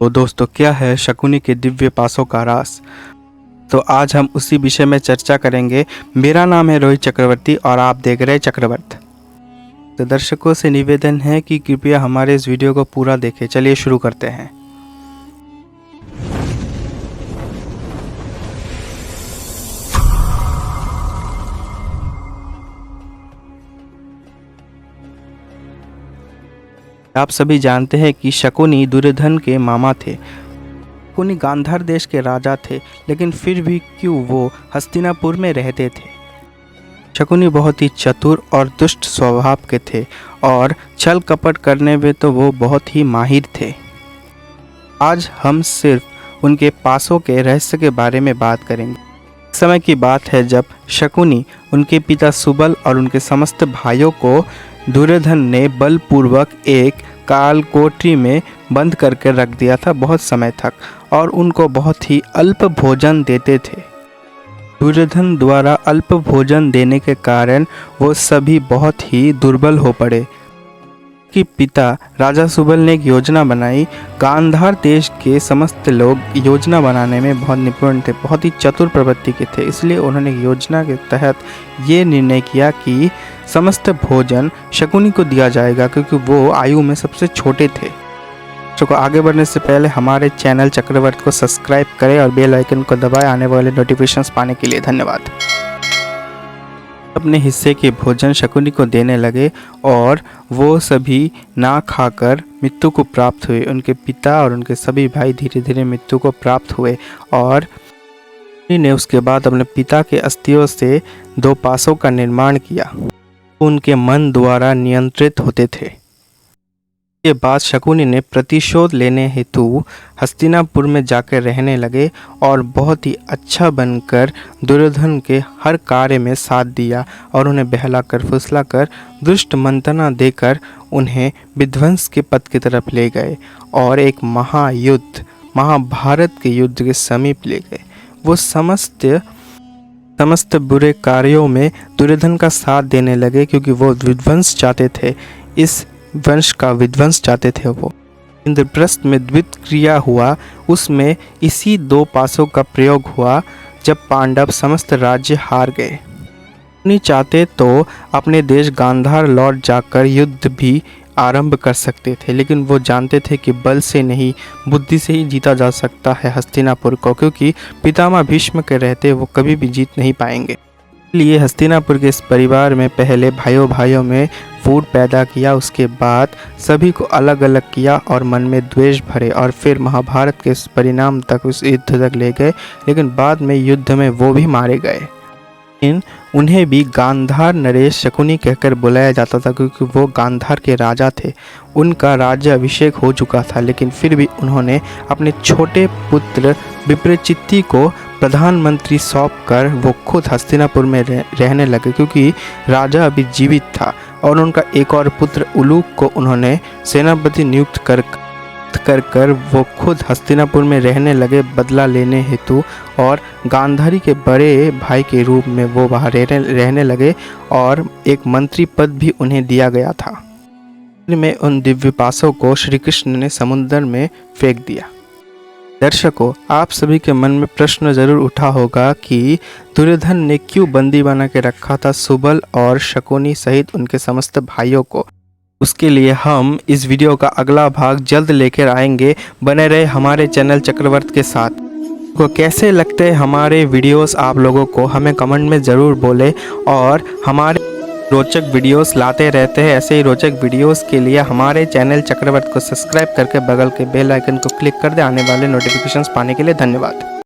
तो दोस्तों, क्या है शकुनी के दिव्य पासों का राज। तो आज हम उसी विषय में चर्चा करेंगे। मेरा नाम है रोहित चक्रवर्ती और आप देख रहे हैं चक्रवर्त। तो दर्शकों से निवेदन है कि कृपया हमारे इस वीडियो को पूरा देखें। चलिए शुरू करते हैं। आप सभी जानते हैं कि शकुनी दुर्योधन के मामा थे। शकुनी गांधार देश के राजा थे, लेकिन फिर भी क्यों वो हस्तिनापुर में रहते थे। शकुनी बहुत ही चतुर और दुष्ट स्वभाव के थे और छल कपट करने में तो वो बहुत ही माहिर थे। आज हम सिर्फ उनके पासों के रहस्य के बारे में बात करेंगे। समय की बात है जब शकुनी, उनके पिता सुबल और उनके समस्त भाइयों को दुर्योधन ने बलपूर्वक एक कालकोठरी में बंद करके रख दिया था बहुत समय तक, और उनको बहुत ही अल्प भोजन देते थे। दुर्योधन द्वारा अल्प भोजन देने के कारण वो सभी बहुत ही दुर्बल हो पड़े। कि पिता राजा सुबल ने एक योजना बनाई। गांधार देश के समस्त लोग योजना बनाने में बहुत निपुण थे, बहुत ही चतुर प्रवृत्ति के थे। इसलिए उन्होंने योजना के तहत ये निर्णय किया कि समस्त भोजन शकुनी को दिया जाएगा, क्योंकि वो आयु में सबसे छोटे थे। तो आगे बढ़ने से पहले हमारे चैनल चक्रवर्त को सब्सक्राइब करें और बेल आइकन को दबाएं आने वाले नोटिफिकेशंस पाने के लिए। धन्यवाद। अपने हिस्से के भोजन शकुनी को देने लगे और वो सभी ना खाकर मृत्यु को प्राप्त हुए। उनके पिता और उनके सभी भाई धीरे धीरे मृत्यु को प्राप्त हुए और ने उसके बाद अपने पिता के अस्थियों से 2 पासों का निर्माण किया। उनके मन द्वारा नियंत्रित होते थे। के बाद शकुनी ने प्रतिशोध लेने हेतु हस्तिनापुर में जाकर रहने लगे और बहुत ही अच्छा बनकर दुर्योधन के हर कार्य में साथ दिया और उन्हें बहलाकर फुसलाकर दुष्ट मंत्रणा देकर उन्हें विध्वंस के पथ की तरफ ले गए और एक महायुद्ध, महाभारत के युद्ध के समीप ले गए। वो समस्त बुरे कार्यों में दुर्योधन का साथ देने लगे, क्योंकि वो विध्वंस चाहते थे। इस वंश का विध्वंस चाहते थे। वो इंद्रप्रस्थ में द्वित क्रिया हुआ, उसमें इसी 2 पासों का प्रयोग हुआ जब पांडव समस्त राज्य हार गए। नहीं चाहते तो अपने देश गांधार लौट जाकर युद्ध भी आरंभ कर सकते थे, लेकिन वो जानते थे कि बल से नहीं, बुद्धि से ही जीता जा सकता है हस्तिनापुर को, क्योंकि पितामह भीष्म के रहते वो कभी भी जीत नहीं पाएंगे। इसलिए हस्तिनापुर के इस परिवार में पहले भाइयों में फूट पैदा किया, उसके बाद सभी को अलग अलग किया और मन में द्वेष भरे, और फिर महाभारत के इस परिणाम तक, उस युद्ध तक ले गए। लेकिन बाद में युद्ध में वो भी मारे गए। उन्हें भी गांधार नरेश शकुनी कहकर बुलाया जाता था, क्योंकि वो गांधार के राजा थे। उनका राज्य अभिषेक हो चुका था, लेकिन फिर भी उन्होंने अपने छोटे पुत्र विप्रचित्ति को प्रधानमंत्री सौंपकर वो खुद हस्तिनापुर में रहने लगे, क्योंकि राजा अभी जीवित था। और उनका एक और पुत्र उलूक को उन्होंने सेनापति नियुक्त कर वो खुद हस्तिनापुर में रहने लगे बदला लेने हेतु, और गांधारी के बड़े भाई के रूप में वो वहाँ रहने लगे और एक मंत्री पद भी उन्हें दिया गया था। में उन दिव्य पासों को श्री कृष्ण ने समुद्र में फेंक दिया। दर्शकों, आप सभी के मन में प्रश्न जरूर उठा होगा कि दुर्योधन ने क्यों बंदी बना के रखा था सुबल और शकुनी सहित उनके समस्त भाइयों को। उसके लिए हम इस वीडियो का अगला भाग जल्द लेकर आएंगे। बने रहे हमारे चैनल चक्रवर्त के साथ। को कैसे लगते हैं हमारे वीडियोस आप लोगों को, हमें कमेंट में ज़रूर बोलें। और हमारे रोचक वीडियोस लाते रहते हैं। ऐसे ही रोचक वीडियोस के लिए हमारे चैनल चक्रवर्त को सब्सक्राइब करके बगल के बेल आइकन को क्लिक कर दें आने वाले नोटिफिकेशंस पाने के लिए। धन्यवाद।